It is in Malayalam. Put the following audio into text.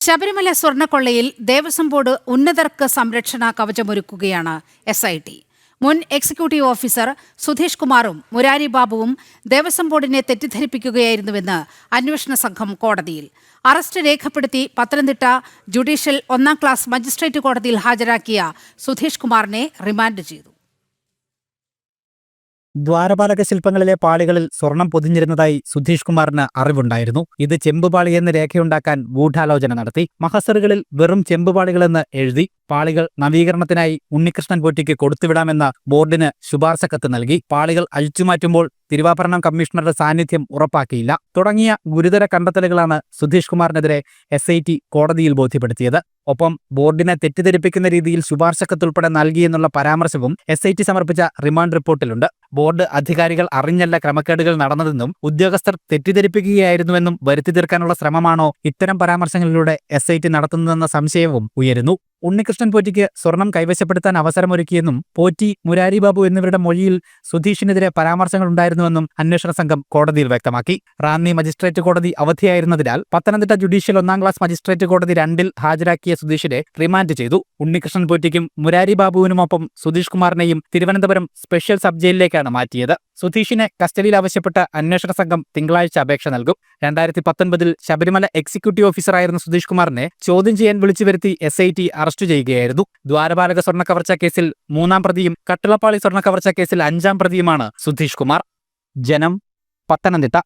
ശബരിമല സ്വർണ്ണക്കൊള്ളയിൽ ദേവസ്വം ബോർഡ് ഉന്നതർക്ക് സംരക്ഷണ കവചമൊരുക്കുകയാണ് SIT. മുൻ എക്സിക്യൂട്ടീവ് ഓഫീസർ സുധീഷ് കുമാറും മുരാരി ബാബുവും ദേവസ്വം ബോർഡിനെ തെറ്റിദ്ധരിപ്പിക്കുകയായിരുന്നുവെന്ന് അന്വേഷണ സംഘം കോടതിയിൽ. അറസ്റ്റ് രേഖപ്പെടുത്തി പത്തനംതിട്ട ജുഡീഷ്യൽ 1ാം ക്ലാസ് മജിസ്ട്രേറ്റ് കോടതിയിൽ ഹാജരാക്കിയ സുധീഷ് കുമാറിനെ റിമാൻഡ് ചെയ്തു. ദ്വാരപാലക ശില്പങ്ങളിലെ പാളികളിൽ സ്വർണം പൊതിഞ്ഞിരുന്നതായി സുധീഷ് കുമാറിന് അറിവുണ്ടായിരുന്നു. ഇത് ചെമ്പുപാളിയെന്ന് രേഖയുണ്ടാക്കാൻ ഗൂഢാലോചന നടത്തി. മഹസറുകളിൽ വെറും ചെമ്പുപാളികളെന്ന് എഴുതി. പാളികൾ നവീകരണത്തിനായി ഉണ്ണികൃഷ്ണൻ പോറ്റിക്ക് കൊടുത്തുവിടാമെന്ന ബോർഡിന് ശുപാർശ കത്ത് നൽകി. പാളികൾ അഴിച്ചുമാറ്റുമ്പോൾ തിരുവാഭരണം കമ്മീഷണറുടെ സാന്നിധ്യം ഉറപ്പാക്കിയില്ല. തുടങ്ങിയ ഗുരുതര കണ്ടെത്തലുകളാണ് സുധീഷ് കുമാറിനെതിരെ SIT കോടതിയിൽ ബോധ്യപ്പെടുത്തിയത്. ഒപ്പം ബോർഡിനെ തെറ്റിദ്ധരിപ്പിക്കുന്ന രീതിയിൽ ശുപാർശ കത്തുൾപ്പെടെ നൽകിയെന്നുള്ള പരാമർശവും SIT സമർപ്പിച്ച റിമാൻഡ് റിപ്പോർട്ടിലുണ്ട്. ബോർഡ് അധികാരികൾ അറിഞ്ഞല്ല ക്രമക്കേടുകൾ നടന്നതെന്നും ഉദ്യോഗസ്ഥർ തെറ്റിദ്ധരിപ്പിക്കുകയായിരുന്നുവെന്നും വരുത്തി തീർക്കാനുള്ള ശ്രമമാണോ ഇത്തരം പരാമർശങ്ങളിലൂടെ SIT നടത്തുന്നതെന്ന സംശയവും ഉയരുന്നു. ഉണ്ണികൃഷ്ണൻ പോറ്റിക്ക് സ്വർണം കൈവശപ്പെടുത്താൻ അവസരമൊരുക്കിയെന്നും പോറ്റി, മുരാരി ബാബു എന്നിവരുടെ മൊഴിയിൽ സുധീഷിനെതിരെ പരാമർശങ്ങളുണ്ടായിരുന്നുവെന്നും അന്വേഷണ സംഘം കോടതിയിൽ വ്യക്തമാക്കി. റാന്നി മജിസ്ട്രേറ്റ് കോടതി അവധിയായിരുന്നതിനാൽ പത്തനംതിട്ട ജുഡീഷ്യൽ 1ാം ക്ലാസ് മജിസ്ട്രേറ്റ് കോടതി 2ൽ ഹാജരാക്കിയ സുധീഷിനെ റിമാൻഡ് ചെയ്തു. ഉണ്ണികൃഷ്ണൻ പോറ്റിക്കും മുരാരി ബാബുവിനുമൊപ്പം സുധീഷ് കുമാറിനെയും തിരുവനന്തപുരം സ്പെഷ്യൽ സബ് ജയിലിലേക്കാണ് മാറ്റിയത്. സുധീഷിനെ കസ്റ്റഡിയിൽ ആവശ്യപ്പെട്ട് അന്വേഷണ സംഘം തിങ്കളാഴ്ച അപേക്ഷ നൽകും. 2019-ൽ ശബരിമല എക്സിക്യൂട്ടീവ് ഓഫീസറായിരുന്ന സുധീഷ് കുമാറിനെ ചോദ്യം ചെയ്യാൻ വിളിച്ചു വരുത്തി SIT അറസ്റ്റ് ചെയ്യുകയായിരുന്നു. ദ്വാരപാലക സ്വർണ്ണ കവർച്ചാ കേസിൽ 3ാം പ്രതിയും കട്ടിളപ്പാളി സ്വർണ്ണ കവർച്ചാ കേസിൽ 5ാം പ്രതിയുമാണ് സുധീഷ് കുമാർ. ജനം, പത്തനംതിട്ട.